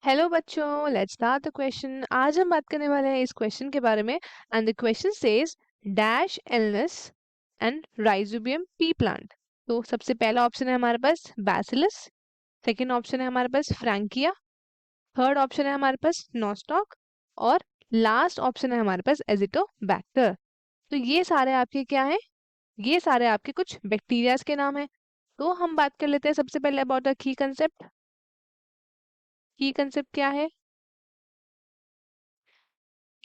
Hello बच्चों, let's start the question. आज हम बात करने वाले हैं इस क्वेश्चन के बारे में। And the question says dash illness and rhizobium P plant. तो सबसे पहला ऑप्शन है हमारे पास बैसिलस, सेकंड ऑप्शन है हमारे पास फ्रैंकिया, थर्ड ऑप्शन है हमारे पास नोस्टॉक और लास्ट ऑप्शन है हमारे पास एजिटोबैक्टर। तो ये सारे आपके क्या हैं? ये सारे आपके कुछ बैक्टीरियाज के नाम हैं। तो हम बात कर लेते हैं सबसे पहले अबाउट द की कंसेप्ट। की कंसेप्ट क्या है?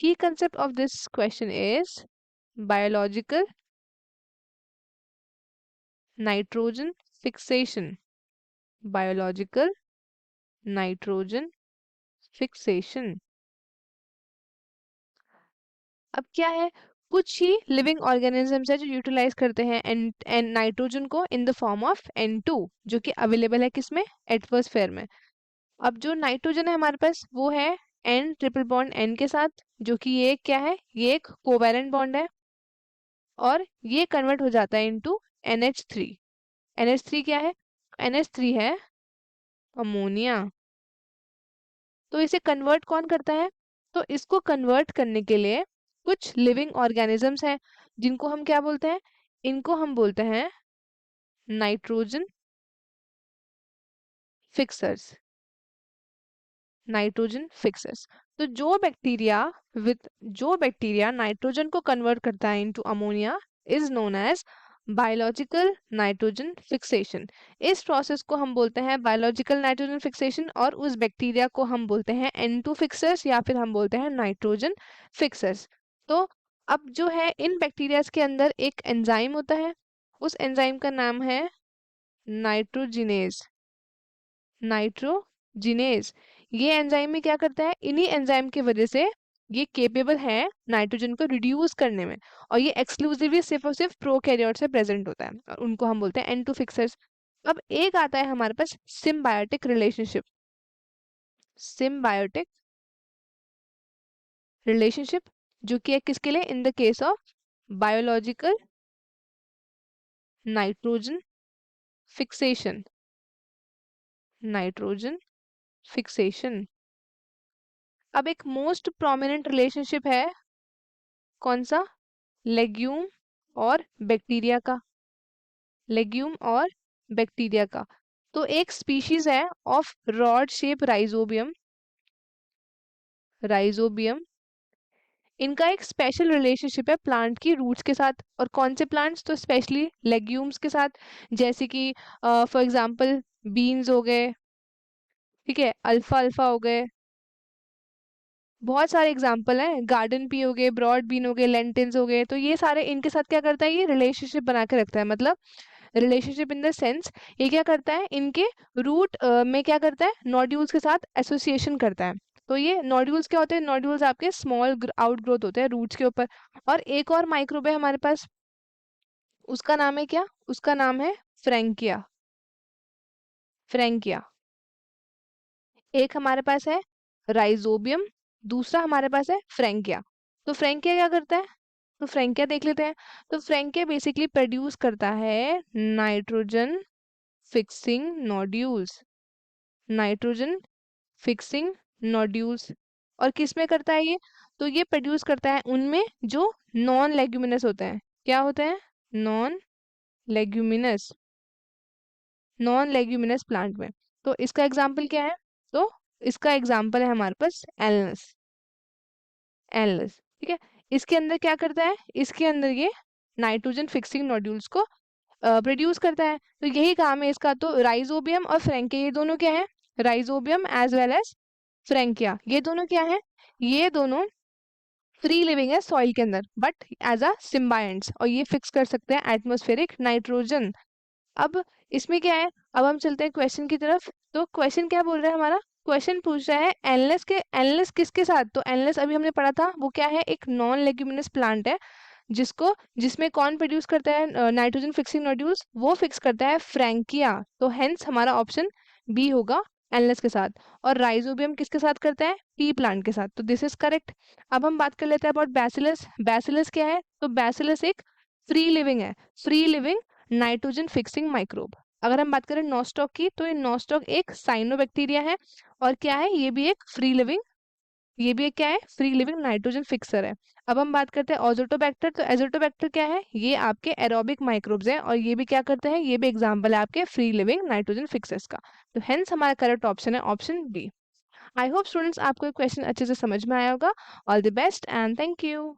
Key concept of this question is biological nitrogen fixation. Biological nitrogen fixation. अब क्या है? कुछ ही लिविंग ऑर्गेनिजम्स है जो यूटिलाइज करते हैं एन नाइट्रोजन को in the form of N2, जो कि अवेलेबल है किसमें? एटमॉस्फेयर में। अब जो नाइट्रोजन है हमारे पास वो है N ट्रिपल बॉन्ड N के साथ, जो कि ये क्या है? ये एक कोवैलेंट बॉन्ड है और ये कन्वर्ट हो जाता है इनटू NH3। NH3 क्या है? NH3 है अमोनिया। तो इसे कन्वर्ट कौन करता है? तो इसको कन्वर्ट करने के लिए कुछ लिविंग ऑर्गेनिजम्स हैं जिनको हम क्या बोलते हैं? इनको हम बोलते हैं नाइट्रोजन फिक्सर्स। Nitrogen fixers. तो जो बैक्टीरिया नाइट्रोजन को कन्वर्ट करता है into ammonia is known as biological nitrogen fixation. इस प्रोसेस को हम बोलते हैं बायोलॉजिकल नाइट्रोजन फिक्सेशन और उस बैक्टीरिया को हम बोलते हैं N2 फिक्सर्स या फिर हम बोलते हैं नाइट्रोजन फिक्सर्स। तो अब जो है इन बैक्टीरियाज के अंदर एक एंजाइम होता है, उस एंजाइम का नाम है नाइट्रोजिनेज। नाइट्रोजिनेज। ये एंजाइम में क्या करता है? इन्हीं एंजाइम की वजह से ये केपेबल है नाइट्रोजन को रिड्यूस करने में, और ये एक्सक्लूसिवली सिर्फ और सिर्फ प्रोकैरियोट से प्रेजेंट होता है और उनको हम बोलते हैं N2 फिक्सर्स। अब एक आता है हमारे पास सिम्बायोटिक रिलेशनशिप। सिम्बायोटिक रिलेशनशिप जो कि है किसके लिए? In the case of biological nitrogen fixation. Nitrogen fixation. अब एक मोस्ट प्रोमिनेंट रिलेशनशिप है, कौन सा? लेग्यूम और बैक्टीरिया का। लेग्यूम और बैक्टीरिया का। तो एक स्पीशीज है of rod shape rhizobium. Rhizobium, इनका एक स्पेशल रिलेशनशिप है प्लांट की रूट्स के साथ। और कौन से प्लांट्स? तो स्पेशली लेग्यूम्स के साथ, जैसे कि फॉर एग्जांपल बीन्स हो गए, ठीक है, अल्फा अल्फा हो गए, बहुत सारे एग्जाम्पल हैं, गार्डन पी हो गए, ब्रॉड बीन हो गए, लेंटिल्स हो गए। तो ये सारे इनके साथ क्या करता है? ये रिलेशनशिप बना के रखता है। मतलब रिलेशनशिप इन द सेंस, ये क्या करता है? इनके रूट में क्या करता है? नोड्यूल्स के साथ एसोसिएशन करता है। तो ये नोड्यूल्स क्या होते हैं? नोड्यूल्स आपके स्मॉल आउट ग्रोथ होते हैं रूट्स के ऊपर। और एक और माइक्रोब है हमारे पास, उसका नाम है क्या? उसका नाम है फ्रैंकिया। फ्रैंकिया। एक हमारे पास है राइजोबियम, दूसरा हमारे पास है फ्रैंकिया। तो फ्रैंकिया क्या करता है? तो फ्रैंकिया देख लेते हैं। तो फ्रैंकिया बेसिकली प्रोड्यूस करता है nitrogen fixing nodules. Nitrogen fixing nodules. और किस में करता है ये? तो ये प्रोड्यूस करता है उनमें जो नॉन लेग्यूमिनस होते हैं। क्या होते हैं? Non leguminous. Non leguminous plant में। तो इसका एग्जाम्पल क्या है? तो इसका एग्जाम्पल है हमारे पास एलनस। एलनस, ठीक है। इसके अंदर क्या करता है? इसके अंदर ये नाइट्रोजन फिक्सिंग नोड्यूल्स को प्रोड्यूस करता है। तो यही काम है इसका। तो राइजोबियम और फ्रैंकिया ये दोनों क्या है? Rhizobium as well as frankia ये दोनों क्या है? ये दोनों फ्री लिविंग है सॉइल के अंदर बट एज अ सिम्बायंट्स, और ये फिक्स कर सकते हैं एटमॉस्फेरिक नाइट्रोजन। अब इसमें क्या है? अब हम चलते हैं क्वेश्चन की तरफ। तो क्वेश्चन क्या बोल रहा है हमारा? क्वेश्चन पूछ रहा है एनलेस किसके साथ? तो एनलेस अभी हमने पढ़ा था वो क्या है? एक नॉन लेग्यूमिनस प्लांट है जिसमें कौन प्रोड्यूस करता है नाइट्रोजन फिक्सिंग नोड्यूल्स? वो फिक्स करता है फ्रैंकिया। तो हेंस हमारा ऑप्शन बी होगा एनलेस के साथ। और राइजोबियम किसके साथ करता है? पी प्लांट के साथ। तो दिस इज करेक्ट। अब हम बात कर लेते हैं अबाउट बैसिलस। बैसिलस क्या है? तो बैसिलस एक फ्री लिविंग है, free living nitrogen fixing microbe. अगर हम बात करें नॉस्टॉक की, तो ये नॉस्टॉक एक साइनोबैक्टीरिया है और क्या है, ये भी एक क्या है, फ्री लिविंग नाइट्रोजन फिक्सर है। अब हम बात करते हैं ऑजोटोबैक्टर, तो एजोटोबैक्टर क्या है, ये आपके एरोबिक माइक्रोब्स हैं और ये भी क्या करते हैं, ये भी एग्जाम्पल है आपके फ्री लिविंग नाइट्रोजन फिक्सर्स का। तो हेंस हमारा करेक्ट ऑप्शन है option B. I hope students आपको क्वेश्चन अच्छे से समझ में आया होगा। All the best and thank you.